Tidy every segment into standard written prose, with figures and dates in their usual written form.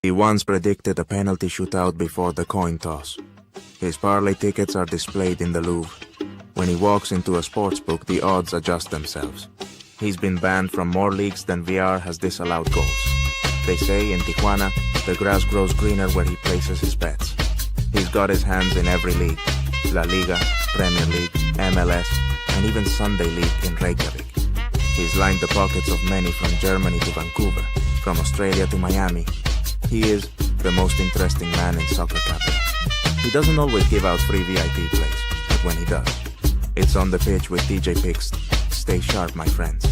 He once predicted a penalty shootout before the coin toss. His parlay tickets are displayed in the Louvre. When he walks into a sportsbook, the odds adjust themselves. He's been banned from more leagues than VR has disallowed goals. They say in Tijuana, the grass grows greener where he places his bets. He's got his hands in every league: La Liga, Premier League, MLS, and even Sunday League in Reykjavik. He's lined the pockets of many from Germany to Vancouver, from Australia to Miami. He is the most interesting man in soccer capital. He doesn't always give out free VIP plays, but when he does, it's on the pitch with TJ Picks. Stay sharp, my friends.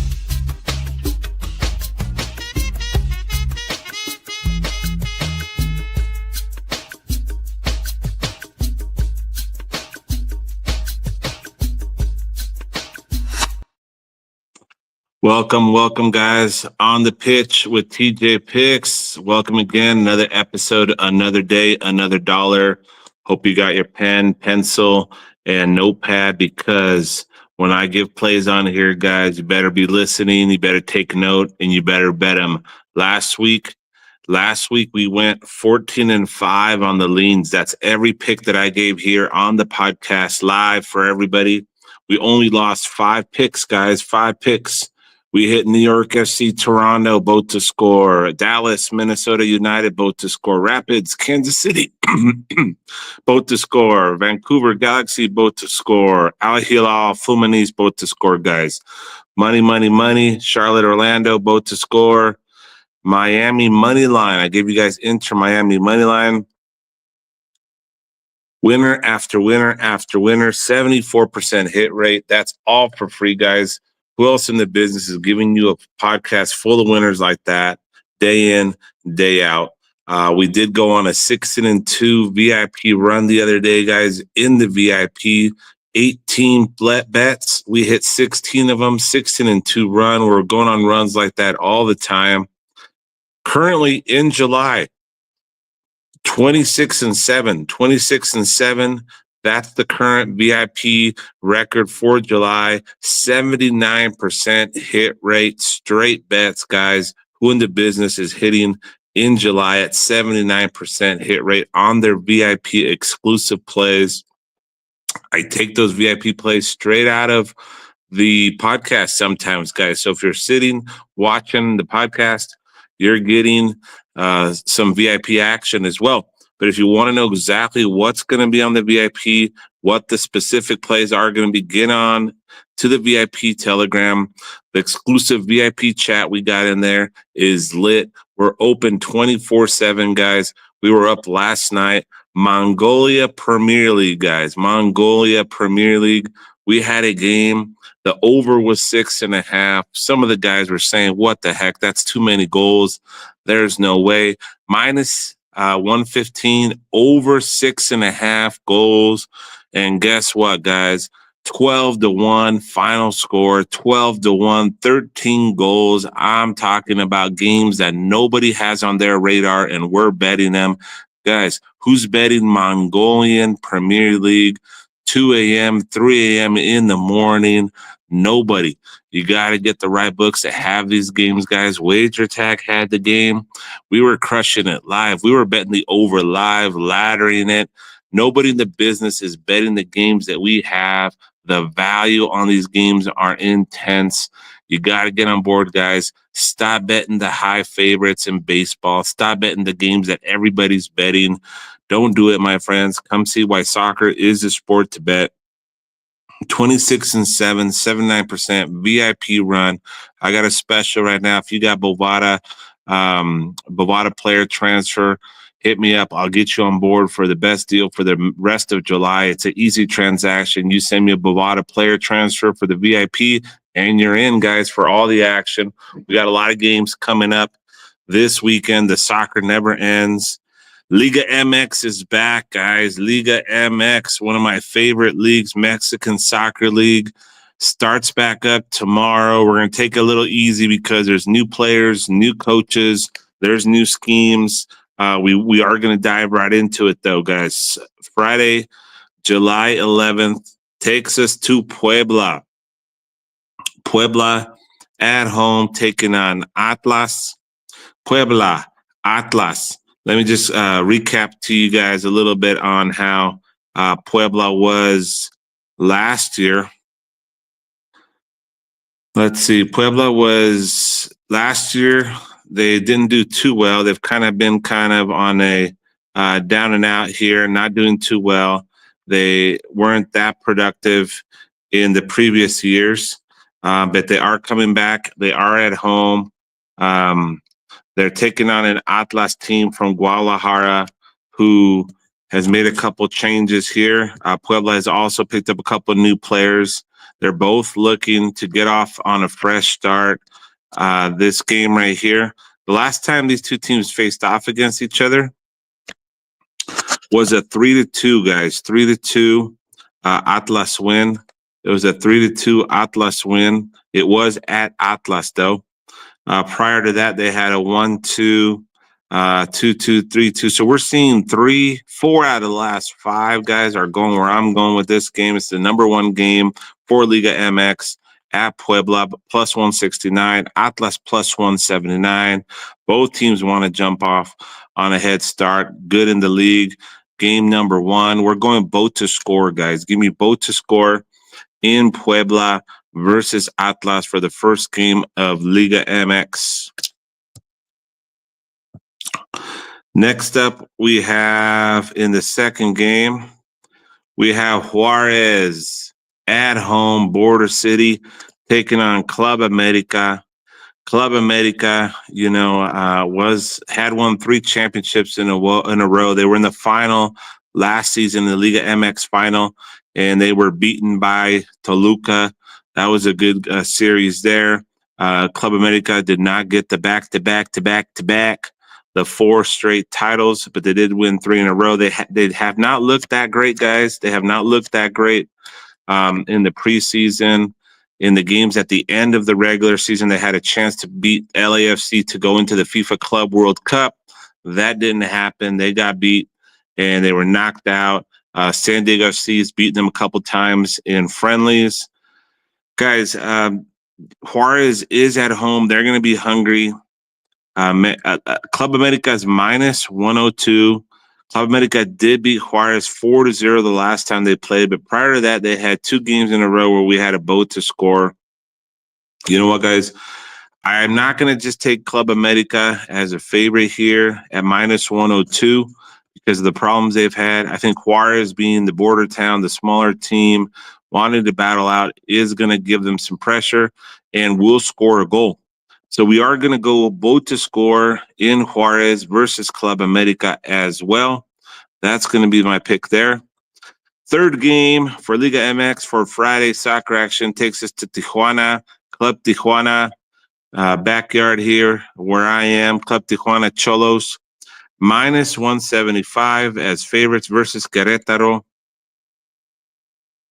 Welcome, guys. On the pitch with TJ Picks. Welcome again. Another episode, another day, another dollar. Hope you got your pen, pencil, and notepad, because when I give plays on here, guys, you better be listening. You better take note, and you better bet them. Last week we went 14-5 on the leans. That's every pick that I gave here on the podcast live for everybody. We only lost 5 picks, guys. 5 picks. We hit New York FC, Toronto, both to score. Dallas, Minnesota United, both to score. Rapids, Kansas City, both to score. Vancouver Galaxy, both to score. Al Hilal, Fluminense, both to score, guys. Money. Charlotte, Orlando, both to score. Miami money line. I gave you guys Inter Miami money line. Winner after winner after winner. 74% hit rate. That's all for free, guys. Who else in the business is giving you a podcast full of winners like that, day in, day out? We did go on a 16-2 VIP run the other day, guys. In the VIP, 18 bets. We hit 16 of them, 16-2 run. We're going on runs like that all the time. Currently in July, 26-7. That's the current VIP record for July. 79% hit rate, straight bets, guys. Who in the business is hitting in July at 79% hit rate on their VIP exclusive plays? I take those VIP plays straight out of the podcast sometimes, guys. So if you're sitting watching the podcast, you're getting some VIP action as well. But if you want to know exactly what's going to be on the VIP, what the specific plays are going to be, get on to the VIP Telegram. The exclusive VIP chat we got in there is lit. We're open 24/7, guys. We were up last night. Mongolia Premier League, guys. Mongolia Premier League. We had a game. The over was 6.5. Some of the guys were saying, what the heck? That's too many goals. There's no way. Minus 115, over 6.5 goals. And guess what, guys? 12-1 final score, 12-1, 13 goals. I'm talking about games that nobody has on their radar, and we're betting them. Guys, who's betting Mongolian Premier League 2 a.m., 3 a.m. in the morning? Nobody. You got to get the right books to have these games, guys. Wager Tag had the game. We were crushing it live. We were betting the over live, laddering it. Nobody in the business is betting the games that we have. The value on these games are intense. You got to get on board, guys. Stop betting the high favorites in baseball. Stop betting the games that everybody's betting. Don't do it, my friends. Come see why soccer is a sport to bet. 26-7, 79% VIP run. I got a special right now. If you got Bovada player transfer, hit me up. I'll get you on board for the best deal for the rest of July. It's an easy transaction. You send me a Bovada player transfer for the VIP, and you're in, guys, for all the action. We got a lot of games coming up this weekend. The soccer never ends. Liga MX is back, guys. Liga MX, one of my favorite leagues, Mexican Soccer League, starts back up tomorrow. We're going to take it a little easy because there's new players, new coaches, there's new schemes. We are going to dive right into it, though, guys. Friday, July 11th, takes us to Puebla. Puebla at home taking on Atlas. Puebla, Atlas. Let me just recap to you guys a little bit on how Puebla was last year. Let's see. Puebla was last year. They didn't do too well. They've kind of been on a down and out here, not doing too well. They weren't that productive in the previous years, but they are coming back. They are at home. They're taking on an Atlas team from Guadalajara who has made a couple changes here. Puebla has also picked up a couple new players. They're both looking to get off on a fresh start. This game right here, the last time these two teams faced off against each other was a 3-2, guys. 3-2 Atlas win. It was a 3-2 Atlas win. It was at Atlas, though. Prior to that, they had a 1-2, 2-2, 3-2. So we're seeing 4 out of the last 5 guys are going where I'm going with this game. It's the number 1 game for Liga MX at Puebla, plus 169, Atlas plus 179. Both teams want to jump off on a head start. Good in the league. Game number 1. We're going both to score, guys. Give me both to score in Puebla versus Atlas for the first game of Liga MX. Next up, we have in the second game, we have Juarez at home, Border City, taking on Club America. Club America, had won 3 championships in a row. They were in the final last season, the Liga MX final, and they were beaten by Toluca. That was a good series there. Club America did not get the back-to-back, the 4 straight titles, but they did win 3 in a row. They have not looked that great, guys. They have not looked that great in the preseason. In the games at the end of the regular season, they had a chance to beat LAFC to go into the FIFA Club World Cup. That didn't happen. They got beat and they were knocked out. San Diego FC has beaten them a couple times in friendlies. Guys, Juarez is at home. They're going to be hungry. Club America is minus 102. Club America did beat Juarez 4-0 the last time they played, but prior to that, they had 2 games in a row where we had a boat to score. You know what, guys? I am not going to just take Club America as a favorite here at minus 102 because of the problems they've had. I think Juarez, being the border town, the smaller team, wanting to battle out, is going to give them some pressure and will score a goal. So we are going to go both to score in Juarez versus Club America as well. That's going to be my pick there. Third game for Liga MX for Friday soccer action takes us to Tijuana. Club Tijuana, backyard here where I am. Club Tijuana Cholos, minus 175 as favorites versus Querétaro.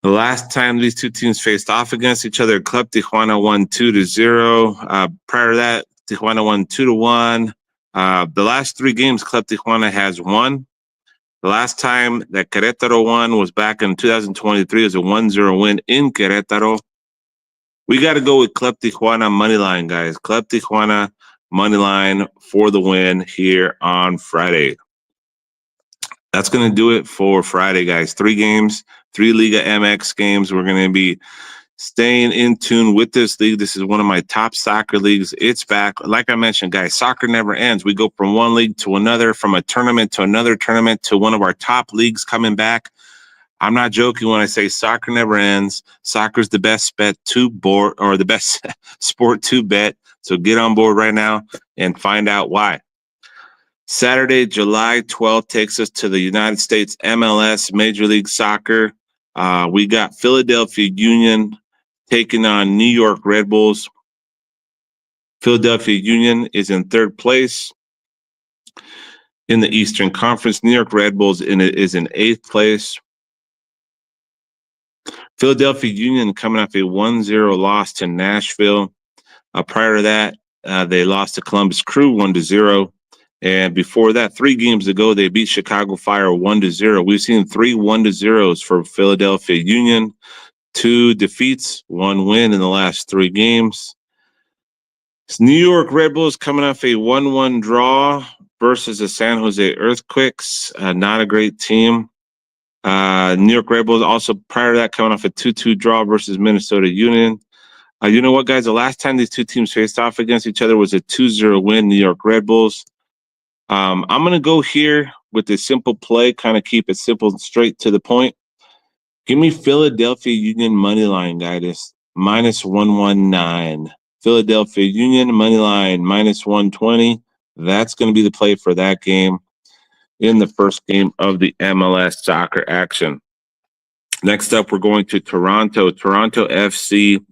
The last time these two teams faced off against each other, Club Tijuana won 2-0. Prior to that, Tijuana won 2-1. The last 3 games Club Tijuana has won. The last time that Querétaro won was back in 2023 as a 1-0 win in Querétaro. We got to go with Club Tijuana money line, guys. Club Tijuana money line for the win here on Friday. That's going to do it for Friday, guys. 3 games, 3 Liga MX games. We're going to be staying in tune with this league. This is one of my top soccer leagues. It's back. Like I mentioned, guys, soccer never ends. We go from one league to another, from a tournament to another tournament, to one of our top leagues coming back. I'm not joking when I say soccer never ends. Soccer's the best bet to board, or the best sport to bet. So get on board right now and find out why. Saturday, July 12th takes us to the United States MLS Major League Soccer. We got Philadelphia Union taking on New York Red Bulls. Philadelphia Union is in 3rd place in the Eastern Conference. New York Red Bulls is in 8th place. Philadelphia Union coming off a 1-0 loss to Nashville. Prior to that, they lost to Columbus Crew 1-0. And before that, 3 games ago, they beat Chicago Fire 1-0. We've seen 3 1-0s for Philadelphia Union, 2 defeats, 1 win in the last 3 games. New York Red Bulls coming off a 1-1 draw versus the San Jose Earthquakes. Not a great team. New York Red Bulls also prior to that coming off a 2-2 draw versus Minnesota Union. You know what, guys? The last time these two teams faced off against each other was a 2-0 win, New York Red Bulls. I'm going to go here with a simple play, kind of keep it simple and straight to the point. Give me Philadelphia Union money line, guys, minus 119. Philadelphia Union money line minus 120. That's going to be the play for that game in the first game of the MLS soccer action. Next up, we're going to Toronto FC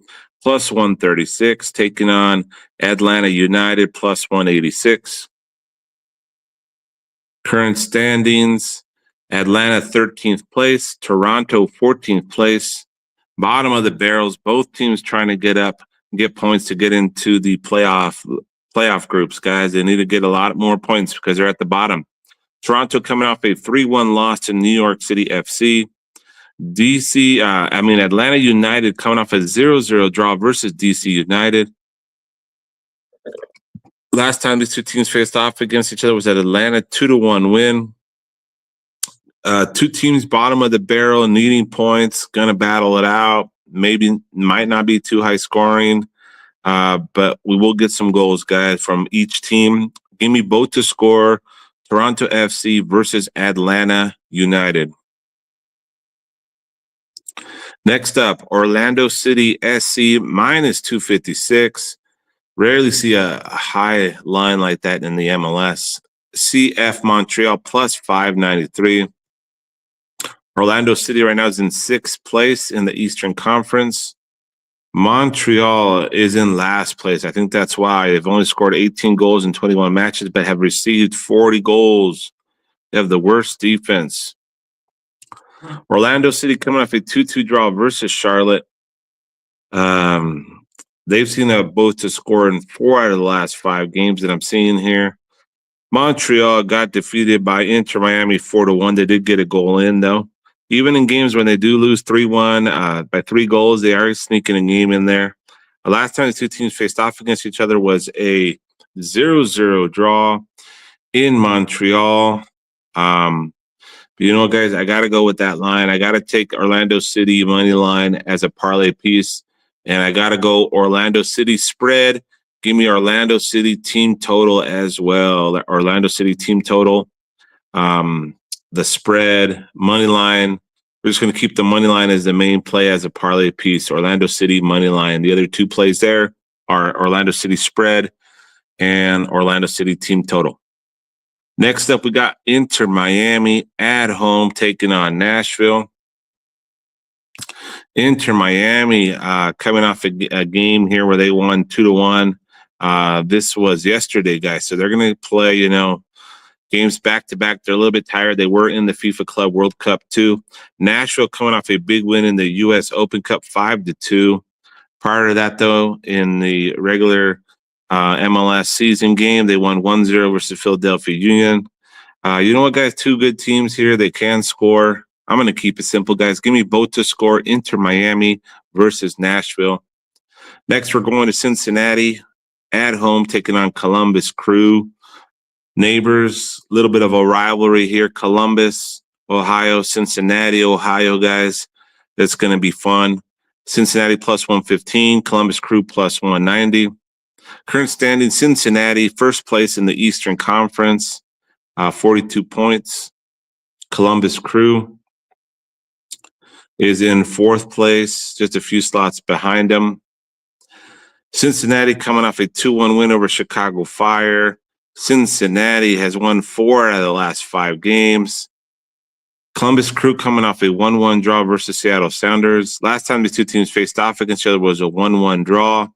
plus 136, taking on Atlanta United plus 186. Current standings, Atlanta 13th place, Toronto 14th place. Bottom of the barrels, both teams trying to get up, get points to get into the playoff groups, guys. They need to get a lot more points because they're at the bottom. Toronto coming off a 3-1 loss to New York City FC. Atlanta United coming off a 0-0 draw versus DC United. Last time these two teams faced off against each other was at Atlanta, 2-1 win. Two teams bottom of the barrel, needing points, gonna battle it out. Maybe might not be too high scoring, but we will get some goals, guys, from each team. Give me both to score. Toronto FC versus Atlanta United. Next up, Orlando City SC minus 256. Rarely see a high line like that in the MLS. CF Montreal plus 593. Orlando City right now is in 6th place in the Eastern Conference. Montreal is in last place. I think that's why they've only scored 18 goals in 21 matches, but have received 40 goals. They have the worst defense. Orlando City coming off a 2-2 draw versus Charlotte. They've seen both to score in 4 out of the last 5 games that I'm seeing here. Montreal got defeated by Inter Miami 4-1. They did get a goal in, though. Even in games when they do lose 3-1 by 3 goals, they are sneaking a game in there. The last time the two teams faced off against each other was a 0-0 draw in Montreal. But you know, guys, I got to go with that line. I got to take Orlando City money line as a parlay piece, and I got to go Orlando City spread. Give me Orlando City team total as well. Orlando City team total. The spread, money line. We're just going to keep the money line as the main play as a parlay piece. Orlando City money line. The other 2 plays there are Orlando City spread and Orlando City team total. Next up, we got Inter Miami at home taking on Nashville. Inter Miami coming off a game here where they won 2-1. This was yesterday, guys. So they're going to play, games back to back. They're a little bit tired. They were in the FIFA Club World Cup too. Nashville coming off a big win in the U.S. Open Cup 5-2. Prior to that, though, in the regular MLS season game, they won 1-0 versus Philadelphia Union. You know what, guys? 2 good teams here. They can score. I'm going to keep it simple, guys. Give me both to score. Inter Miami versus Nashville. Next, we're going to Cincinnati at home, taking on Columbus Crew. Neighbors, a little bit of a rivalry here. Columbus, Ohio, Cincinnati, Ohio, guys. That's going to be fun. Cincinnati plus 115, Columbus Crew plus 190. Current standing, Cincinnati, first place in the Eastern Conference, 42 points. Columbus Crew is in 4th place, just a few slots behind them. Cincinnati coming off a 2-1 win over Chicago Fire. Cincinnati has won 4 out of the last 5 games. Columbus Crew coming off a 1-1 draw versus Seattle Sounders. Last time these two teams faced off against each other was a 1-1 draw.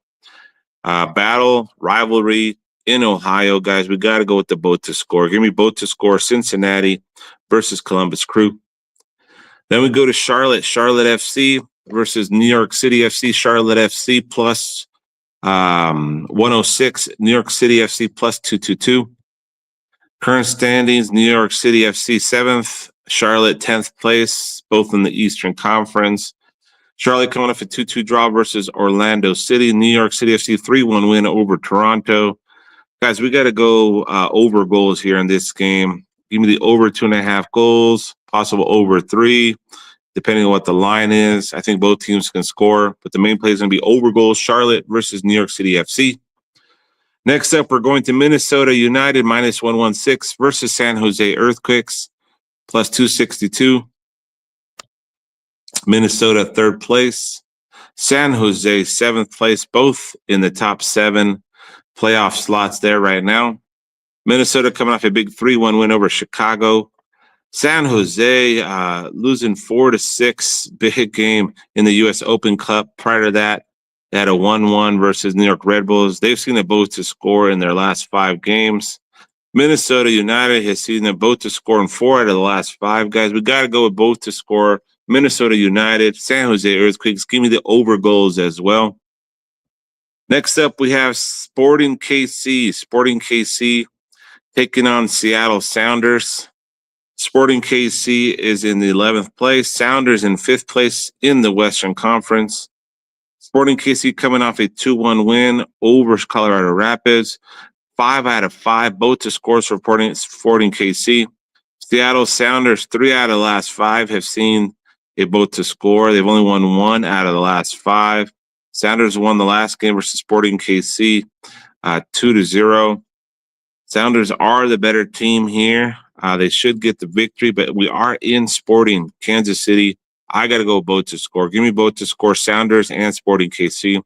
Battle, rivalry in Ohio, guys. We got to go with the both to score. Give me both to score. Cincinnati versus Columbus Crew. Then we go to Charlotte FC versus New York City FC. Charlotte FC plus 106, New York City FC plus 222. Current standings, New York City FC 7th, Charlotte 10th place, both in the Eastern Conference. Charlotte coming off a 2-2 draw versus Orlando City. New York City FC 3-1 win over Toronto. Guys, we got to go over goals here in this game. Give me the over 2.5 goals, possible over 3, depending on what the line is. I think both teams can score, but the main play is going to be over goals. Charlotte versus New York City FC. Next up, we're going to Minnesota United minus 116 versus San Jose Earthquakes plus 262. Minnesota third place. San Jose seventh place, both in the top 7 playoff slots there right now. Minnesota coming off a big 3-1 win over Chicago. San Jose losing 4-6, big game in the U.S. Open Cup. Prior to that, they had a 1-1 versus New York Red Bulls. They've seen them both to score in their last 5 games. Minnesota United has seen them both to score in 4 out of the last 5. Guys, we got to go with both to score. Minnesota United, San Jose Earthquakes. Give me the over goals as well. Next up, we have Sporting KC. Sporting KC taking on Seattle Sounders. Sporting KC is in the 11th place. Sounders in 5th place in the Western Conference. Sporting KC coming off a 2-1 win over Colorado Rapids. 5 out of 5, both to score for Sporting KC. Seattle Sounders, 3 out of the last 5 have seen a both to score. They've only won 1 out of the last 5. Sounders won the last game versus Sporting KC 2-0. Sounders are the better team here. They should get the victory, but we are in Sporting Kansas City. I got to go both to score. Give me both to score, Sounders and Sporting KC.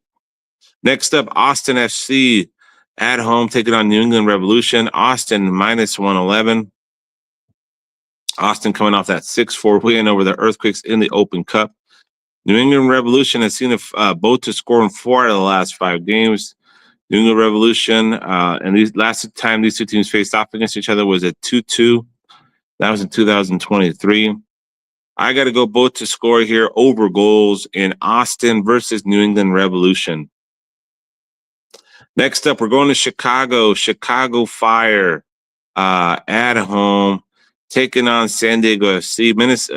Next up, Austin FC at home taking on New England Revolution. Austin minus 111. Austin coming off that 6-4 win over the Earthquakes in the Open Cup. New England Revolution has seen both to score in 4 out of the last 5 games. New England Revolution, and these last time these two teams faced off against each other was at 2-2. That was in 2023. I got to go both to score here over goals in Austin versus New England Revolution. Next up, we're going to Chicago. Chicago Fire at home, taking on San Diego FC.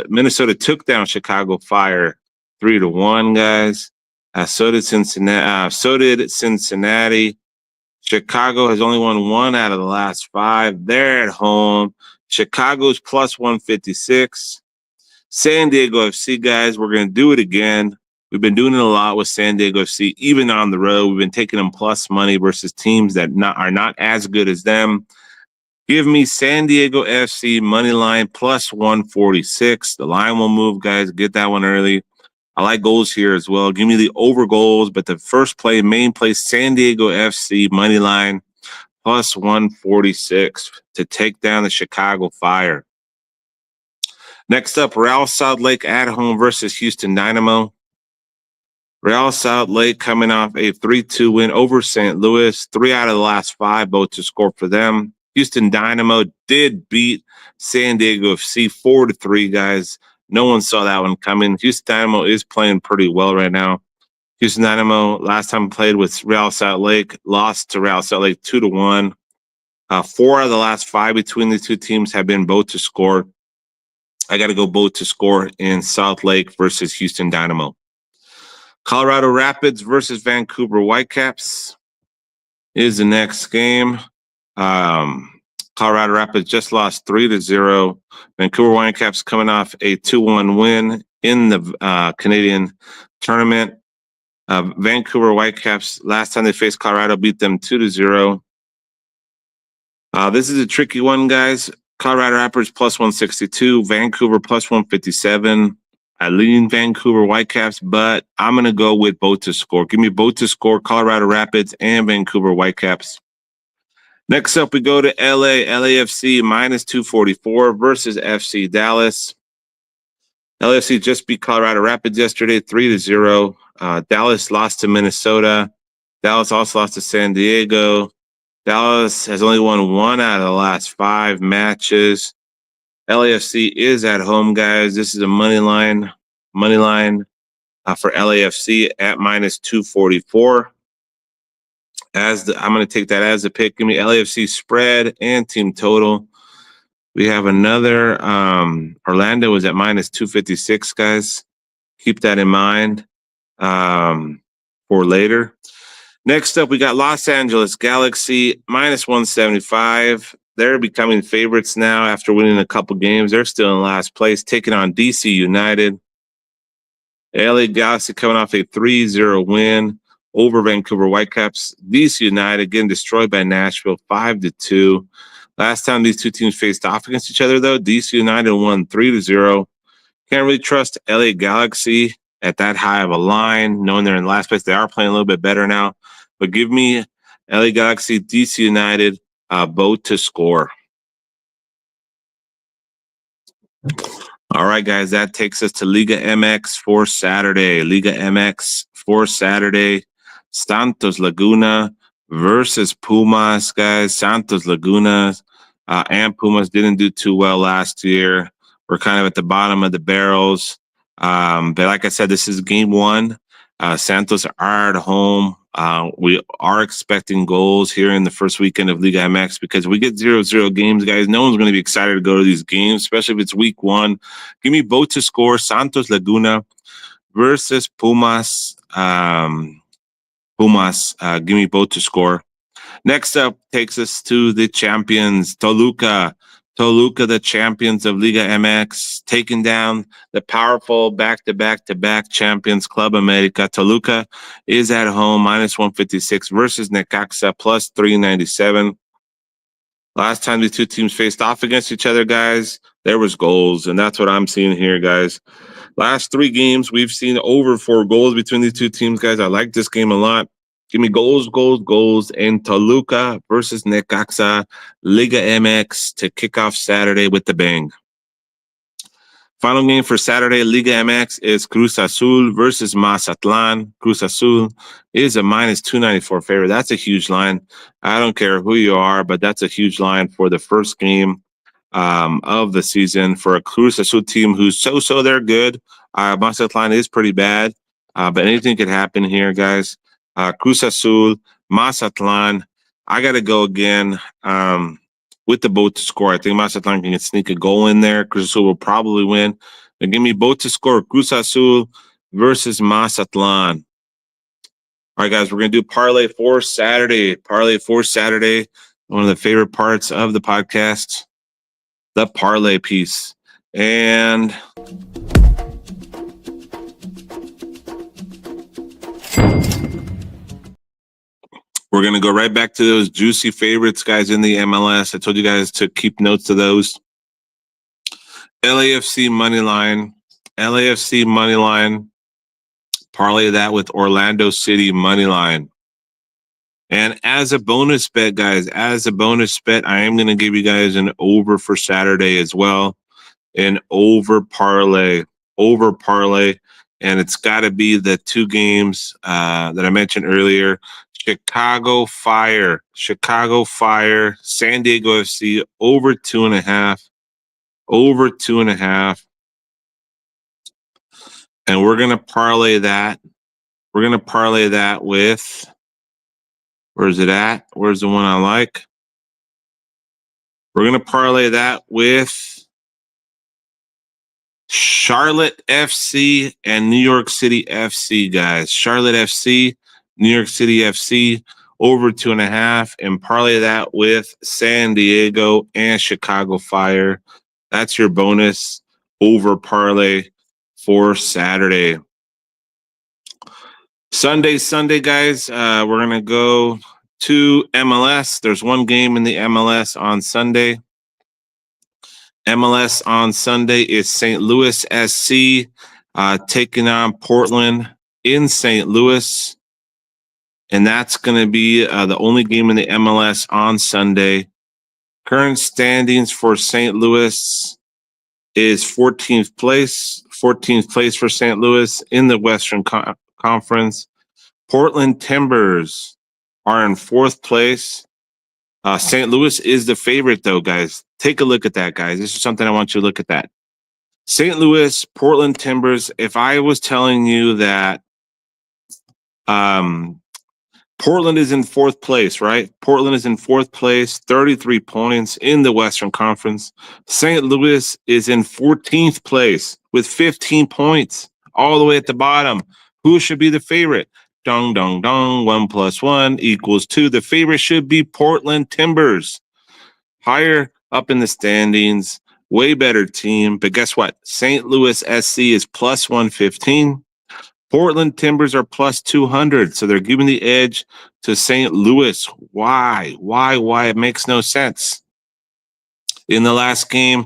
Minnesota took down Chicago Fire 3-1, guys. So did Cincinnati. Chicago has only won 1 out of the last 5. They're at home. Chicago's plus 156. San Diego FC, guys, we're going to do it again. We've been doing it a lot with San Diego FC, even on the road. We've been taking them plus money versus teams that are not as good as them. Give me San Diego FC money line plus 146. The line will move, guys. Get that one early. I like goals here as well. Give me the over goals, but the first play, main play, San Diego FC money line plus 146 to take down the Chicago Fire. Next up, Real Salt Lake at home versus Houston Dynamo. Real Salt Lake coming off a 3-2 win over St. Louis. 3 out of the last 5, both to score for them. Houston Dynamo did beat San Diego FC 4-3, guys. No one saw that one coming. Houston Dynamo is playing pretty well right now. Houston Dynamo, last time played with Real Salt Lake, lost to Real Salt Lake 2-1. 4 out of the last 5 between the two teams have been both to score. I got to go both to score in Salt Lake versus Houston Dynamo. Colorado Rapids versus Vancouver Whitecaps is the next game. Colorado Rapids just lost 3-0. Vancouver Whitecaps coming off a 2-1 win in the Canadian tournament. Vancouver Whitecaps, last time they faced Colorado, beat them 2-0. This is a tricky one, guys. Colorado Rapids plus 162, Vancouver plus 157. I lean Vancouver Whitecaps, but I'm going to go with both to score. Give me both to score, Colorado Rapids and Vancouver Whitecaps. Next up, we go to LAFC minus 244 versus FC Dallas. LAFC just beat Colorado Rapids yesterday, 3-0. Dallas lost to Minnesota. Dallas also lost to San Diego. Dallas has only won 1 out of the last 5 matches. LAFC is at home, guys. This is a money line for LAFC at minus 244. I'm going to take that as a pick. Give me LAFC spread and team total. We have another Orlando is at minus 256, guys. Keep that in mind for later. Next up, we got Los Angeles Galaxy minus 175. They're becoming favorites now after winning a couple games. They're still in last place, taking on DC United. LA Galaxy coming off a 3-0 win over Vancouver Whitecaps. DC United getting destroyed by Nashville 5-2. Last time these two teams faced off against each other, though, DC United won 3-0. Can't really trust LA Galaxy at that high of a line, knowing they're in last place. They are playing a little bit better now. But give me LA Galaxy, DC United, both to score. All right, guys, that takes us to Liga MX for Saturday. Liga MX for Saturday. Santos Laguna versus Pumas, guys. Santos Laguna and Pumas didn't do too well last year. We're kind of at the bottom of the barrels. But like I said, this is game one. Santos are at home. We are expecting goals here in the first weekend of Liga MX because we get 0-0 games, guys. No one's going to be excited to go to these games, especially if it's week one. Give me both to score. Santos Laguna versus Pumas. Give me both to score. Next up takes us to the champions, Toluca. Toluca, the champions of Liga MX, taking down the powerful back-to-back-to-back champions Club America. Toluca is at home, minus 156 versus Necaxa, plus 397. Last time these two teams faced off against each other, guys, there was goals, and that's what I'm seeing here, guys. Last three games, we've seen over 4 goals between these two teams, guys. I like this game a lot. Give me goals, and Toluca versus Necaxa, Liga MX to kick off Saturday with the bang. Final game for Saturday, Liga MX, is Cruz Azul versus Mazatlan. Cruz Azul is a minus 294 favorite. That's a huge line. I don't care who you are, but that's a huge line for the first game of the season for a Cruz Azul team who's so they're good. Mazatlan is pretty bad, but anything could happen here, guys. Cruz Azul, Mazatlan. I got to go again with the both to score. I think Mazatlan can sneak a goal in there. Cruz Azul will probably win. But give me both to score. Cruz Azul versus Mazatlan. All right, guys, we're going to do parlay for Saturday. Parlay for Saturday. One of the favorite parts of the podcast, the parlay piece. And we're going to go right back to those juicy favorites, guys, in the MLS. I told you guys to keep notes of those. LAFC money line. Parlay that with Orlando City money line. And as a bonus bet, guys, I am going to give you guys an over for Saturday as well. An over parlay. And it's got to be the two games that I mentioned earlier. Chicago Fire, San Diego FC, over 2.5. And we're going to parlay that. With, where's it at? Where's the one I like? We're going to parlay that with Charlotte FC and New York City FC, guys. Charlotte FC, New York City FC, over 2.5, and parlay that with San Diego and Chicago Fire. That's your bonus over parlay for Saturday. Sunday, guys, we're going to go to MLS. There's one game in the MLS on Sunday. MLS on Sunday is St. Louis SC taking on Portland in St. Louis. And that's going to be the only game in the MLS on Sunday. Current standings for St. Louis is 14th place. 14th place for St. Louis in the Western Conference. Portland Timbers are in 4th place. St. Louis is the favorite, though, guys. Take a look at that, guys. This is something I want you to look at that. St. Louis, Portland Timbers. If I was telling you that Portland is in 4th place, right? Portland is in 4th place, 33 points in the Western Conference. St. Louis is in 14th place with 15 points, all the way at the bottom. Who should be the favorite? Dong, dong, dong. 1 + 1 = 2. The favorite should be Portland Timbers. Higher up in the standings, way better team. But guess what? St. Louis SC is plus 115. Portland Timbers are plus 200. So they're giving the edge to St. Louis. Why? Why? It makes no sense. In the last game,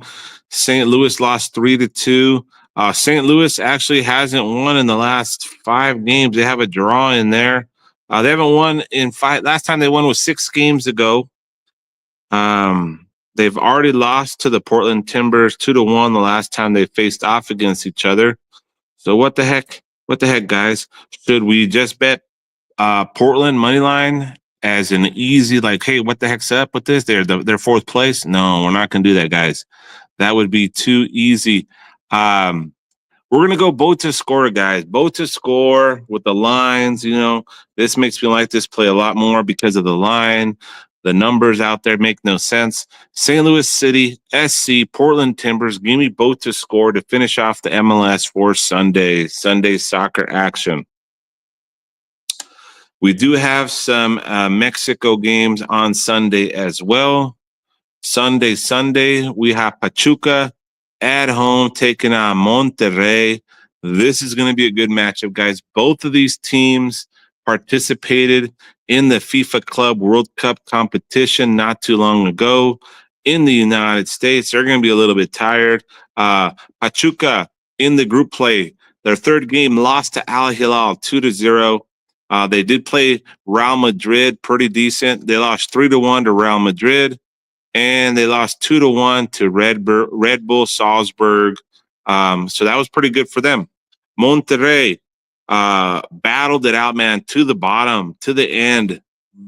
St. Louis lost 3-2. St. Louis actually hasn't won in the last 5 games. They have a draw in there. They haven't won in 5. Last time they won was 6 games ago. They've already lost to the Portland Timbers 2-1 the last time they faced off against each other. So what the heck? What the heck, guys? Should we just bet Portland money line as an easy, like, hey, what the heck's up with this? They're 4th place. No, we're not gonna do that, guys. That would be too easy. We're gonna go both to score, guys. Both to score with the lines. You know, this makes me like this play a lot more because of the line. The numbers out there make no sense. St. Louis City, SC, Portland Timbers. Give me both to score to finish off the MLS for Sunday soccer action. We do have some Mexico games on Sunday as well. Sunday, we have Pachuca at home taking on Monterrey. This is going to be a good matchup, guys. Both of these teams participated in the FIFA Club World Cup competition not too long ago in the United States. They're going to be a little bit tired. Pachuca in the group play, their 3rd game lost to Al Hilal 2-0. They did play Real Madrid pretty decent. They lost 3-1 to Real Madrid, and they lost 2-1 to Red Bull Salzburg. So that was pretty good for them. Monterrey battled it out, man, to the bottom, to the end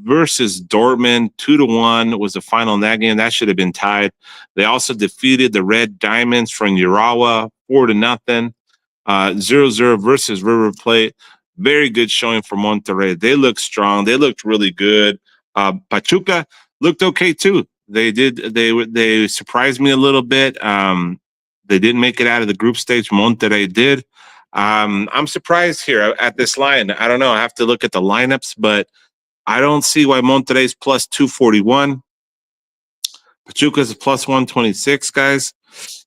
versus Dortmund. 2-1 was the final in that game. That should have been tied. They also defeated the Red Diamonds from Urawa 4-0. 0-0 versus River Plate. Very good showing for Monterrey. They look strong. They looked really good. Pachuca looked okay too. They surprised me a little bit. They didn't make it out of the group stage. Monterrey did. I'm surprised here at this line. I don't know. I have to look at the lineups, but I don't see why Monterrey's plus 241. Pachuca's plus 126, guys.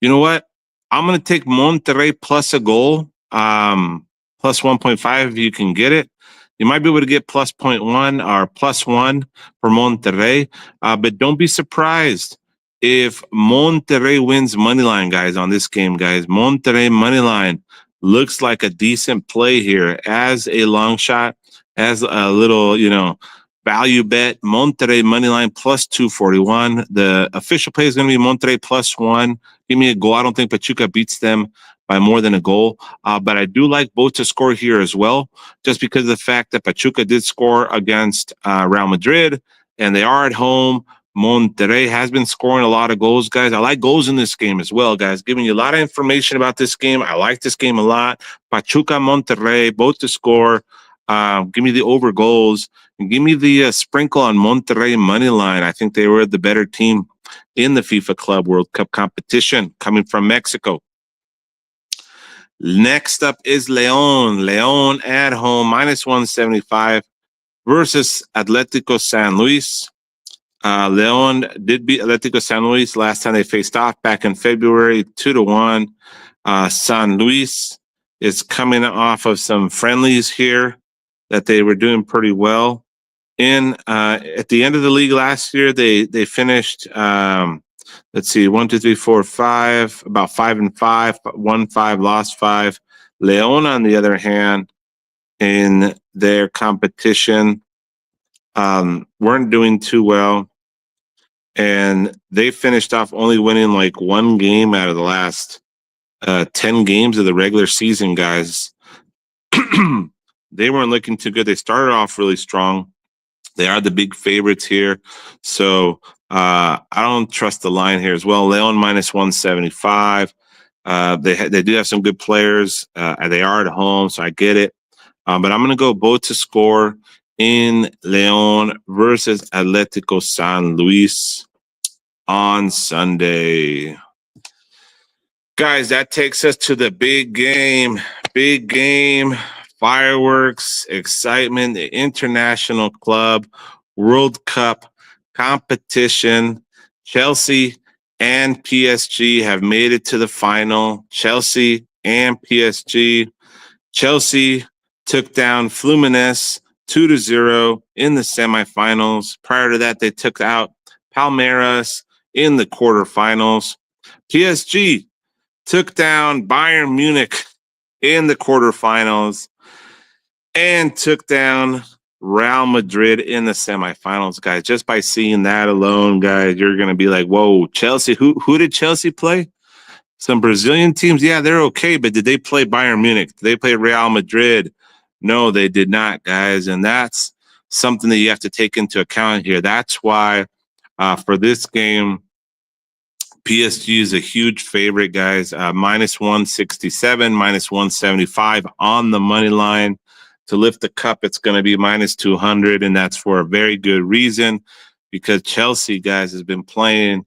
You know what? I'm going to take Monterrey plus a goal. Plus 1.5 if you can get it. You might be able to get plus 0.1 or plus 1 for Monterrey. But don't be surprised if Monterrey wins money line, guys, on this game, guys. Monterrey money line looks like a decent play here as a long shot, as a little, value bet. Monterrey money line plus 241. The official play is going to be Monterrey plus 1. Give me a goal. I don't think Pachuca beats them by more than a goal. But I do like both to score here as well, just because of the fact that Pachuca did score against Real Madrid, and they are at home. Monterrey has been scoring a lot of goals, guys. I like goals in this game as well, guys. Giving you a lot of information about this game. I like this game a lot. Pachuca, Monterrey, both to score. Give me the over goals. And give me the sprinkle on Monterrey money line. I think they were the better team in the FIFA Club World Cup competition coming from Mexico. Next up is León. León at home, minus 175 versus Atlético San Luis. León did beat Atlético San Luis last time they faced off back in February, 2-1. San Luis is coming off of some friendlies here that they were doing pretty well in. At the end of the league last year, they finished, let's see, 1, 2, 3, 4, 5, about 5-5, won 5, lost 5. León, on the other hand, in their competition, weren't doing too well. And they finished off only winning like 1 game out of the last 10 games of the regular season, guys. They weren't looking too good. They started off really strong. They are the big favorites here. So I don't trust the line here as well. León minus 175. They do have some good players. They are at home, so I get it. But I'm going to go both to score in León versus Atlético San Luis on Sunday. Guys, that takes us to the big game. Big game. fireworks, excitement, the International Club World Cup competition. Chelsea and PSG have made it to the final. Chelsea and PSG. Chelsea took down Fluminense 2-0 in the semifinals. Prior to that, they took out Palmeiras in the quarterfinals. PSG took down Bayern Munich in the quarterfinals and took down Real Madrid in the semifinals, guys. Just by seeing that alone, guys, you're going to be like, whoa, Chelsea. Who did Chelsea play? Some Brazilian teams. Yeah, they're okay, but did they play Bayern Munich? Did they play Real Madrid? No, they did not, guys. And that's something that you have to take into account here. That's why for this game, PSG is a huge favorite, guys. Minus 167, minus 175 on the money line. To lift the cup, it's going to be minus 200, and that's for a very good reason, because Chelsea, guys, has been playing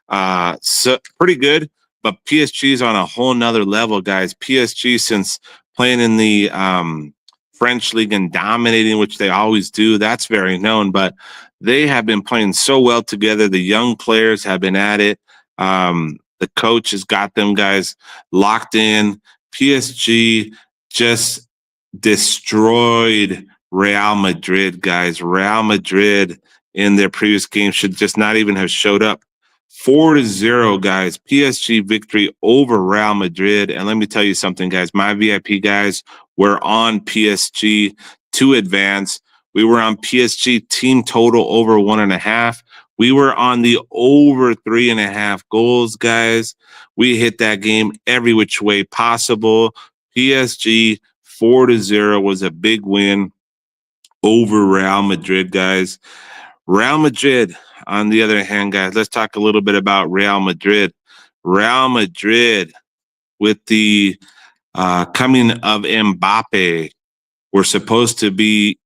pretty good, but PSG is on a whole nother level, guys. PSG, since playing in the French league and dominating, which they always do, that's very known, but they have been playing so well together. The young players have been at it. The coach has got them guys locked in. PSG just destroyed Real Madrid, guys. Real Madrid in their previous game should just not even have showed up. 4-0, guys. PSG victory over Real Madrid. And let me tell you something, guys. My VIP guys were on PSG to advance. We were on PSG team total over 1.5. We were on the over 3.5 goals, guys. We hit that game every which way possible. PSG 4-0 was a big win over Real Madrid, guys. Real Madrid, on the other hand, guys, let's talk a little bit about Real Madrid. Real Madrid, with the coming of Mbappe, were supposed to be,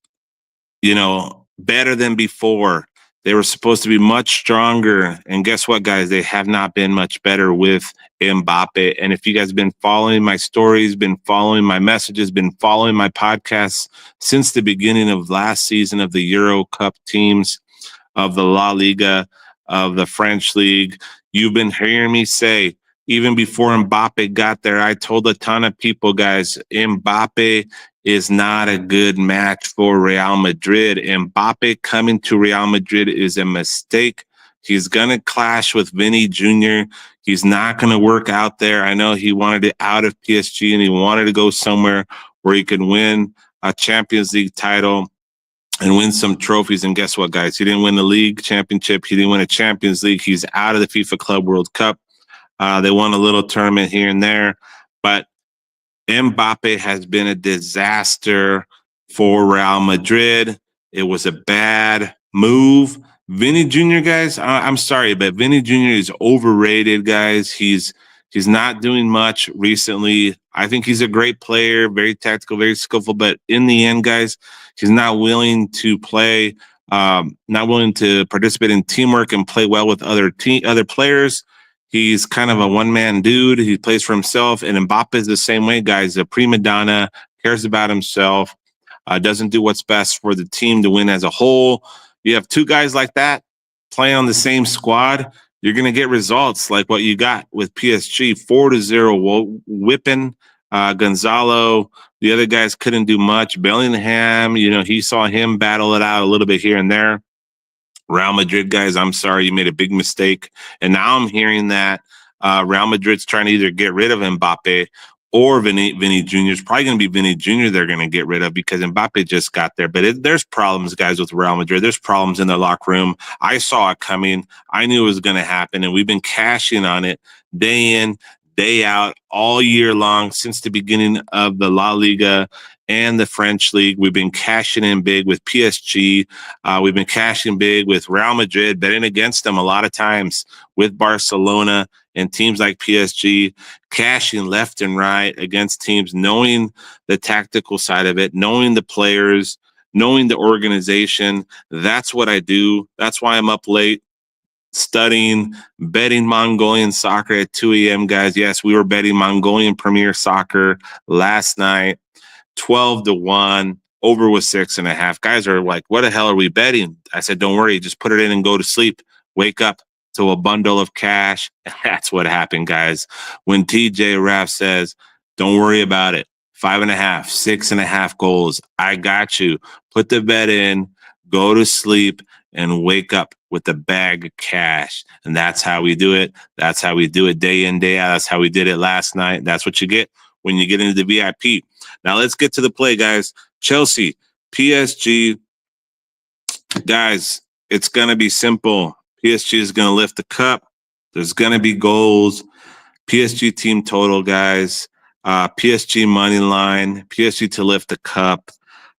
better than before. They were supposed to be much stronger. And guess what, guys? They have not been much better with Mbappe. And if you guys have been following my stories, been following my messages, been following my podcasts since the beginning of last season of the Euro Cup teams, of the La Liga, of the French League, you've been hearing me say, even before Mbappe got there, I told a ton of people, guys, Mbappe is not a good match for Real Madrid. Mbappe coming to Real Madrid is a mistake. He's going to clash with Vinny Jr. He's not going to work out there. I know he wanted it out of PSG and he wanted to go somewhere where he could win a Champions League title and win some trophies. And guess what, guys? He didn't win the league championship. He didn't win a Champions League. He's out of the FIFA Club World Cup. They won a little tournament here and there, but Mbappe has been a disaster for Real Madrid. It was a bad move. Vinny Jr., guys, I'm sorry, but Vinny Jr. is overrated, guys. He's not doing much recently. I think he's a great player, very tactical, very skillful, but in the end, guys, he's not willing to play, not willing to participate in teamwork and play well with other players. He's kind of a one-man dude. He plays for himself, and Mbappe is the same way, guys. A prima donna, cares about himself, doesn't do what's best for the team to win as a whole. You have two guys like that playing on the same squad, you're going to get results like what you got with PSG, 4-0, whipping Gonzalo. The other guys couldn't do much. Bellingham, he saw him battle it out a little bit here and there. Real Madrid, guys, I'm sorry, you made a big mistake. And now I'm hearing that Real Madrid's trying to either get rid of Mbappe or Vinny Jr. It's probably going to be Vinny Jr. they're going to get rid of because Mbappe just got there. But there's problems, guys, with Real Madrid. There's problems in the locker room. I saw it coming. I knew it was going to happen, and we've been cashing on it day in, day out, all year long since the beginning of the La Liga and the French League. We've been cashing in big with PSG. We've been cashing big with Real Madrid, betting against them a lot of times with Barcelona and teams like PSG, cashing left and right against teams, knowing the tactical side of it, knowing the players, knowing the organization. That's what I do. That's why I'm up late studying, betting Mongolian soccer at 2 a.m., guys. Yes, we were betting Mongolian Premier Soccer last night. 12-1. Over was 6.5. Guys are like, what the hell are we betting? I said, don't worry, just put it in and go to sleep. Wake up to a bundle of cash. That's what happened, guys. When TJ Raff says, don't worry about it. 5.5, 6.5 goals. I got you. Put the bet in, go to sleep, and wake up with a bag of cash. And that's how we do it. That's how we do it day in, day out. That's how we did it last night. That's what you get when you get into the VIP. Now let's get to the play, guys. Chelsea, PSG. Guys, it's going to be simple. PSG is going to lift the cup. There's going to be goals. PSG team total, guys. PSG money line. PSG to lift the cup.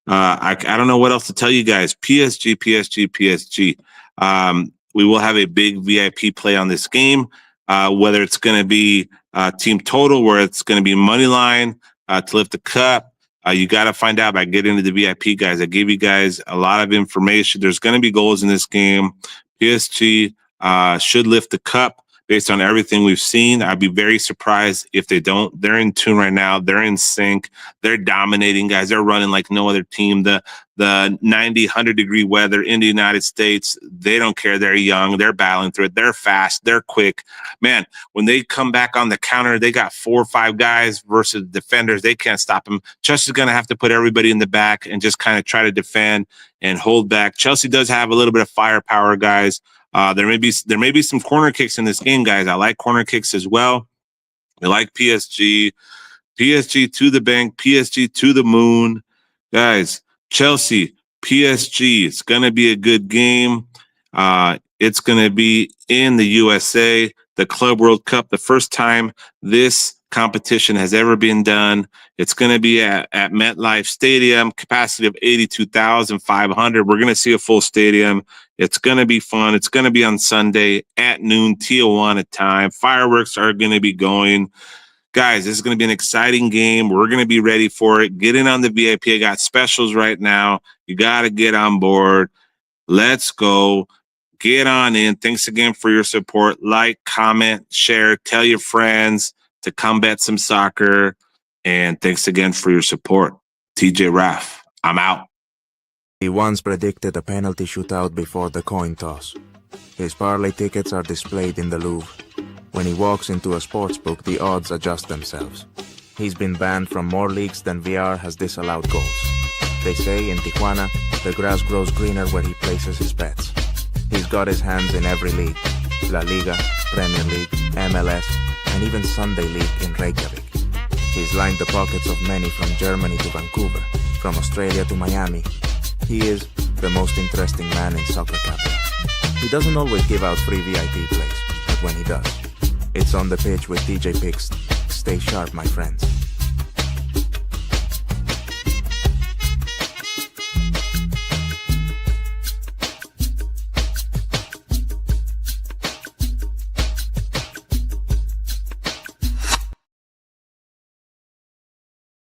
I don't know what else to tell you guys. PSG. We will have a big VIP play on this game, whether it's going to be team total, where it's going to be money line to lift the cup. You got to find out by getting into the VIP, guys. I gave you guys a lot of information. There's going to be goals in this game. PSG should lift the cup based on everything we've seen. I'd be very surprised if they don't. They're in tune right now. They're in sync. They're dominating, guys. They're running like no other team. The 90, 100-degree weather in the United States, they don't care. They're young. They're battling through it. They're fast. They're quick. Man, when they come back on the counter, they got 4 or 5 guys versus defenders. They can't stop them. Chelsea's going to have to put everybody in the back and just kind of try to defend and hold back. Chelsea does have a little bit of firepower, guys. There may be some corner kicks in this game, guys. I like corner kicks as well. I like PSG. PSG to the bank. PSG to the moon. Guys, Chelsea, PSG. It's going to be a good game. It's going to be in the USA, the Club World Cup, the first time this competition has ever been done. It's going to be at MetLife Stadium, capacity of 82,500. We're going to see a full stadium. It's going to be fun. It's going to be on Sunday at noon, Tijuana time. Fireworks are going to be going. Guys, this is going to be an exciting game. We're going to be ready for it. Get in on the VIP. I got specials right now. You got to get on board. Let's go. Get on in. Thanks again for your support. Like, comment, share, tell your friends to come bet some soccer. And thanks again for your support. TJ Raff, I'm out. He once predicted a penalty shootout before the coin toss. His parlay tickets are displayed in the Louvre. When he walks into a sportsbook, the odds adjust themselves. He's been banned from more leagues than VR has disallowed goals. They say in Tijuana, the grass grows greener where he places his bets. He's got his hands in every league: La Liga, Premier League, MLS, and even Sunday League in Reykjavik. He's lined the pockets of many from Germany to Vancouver, from Australia to Miami. He is the most interesting man in soccer capital. He doesn't always give out free VIP plays, but when he does, it's on the pitch with DJ Picks. Stay sharp, my friends.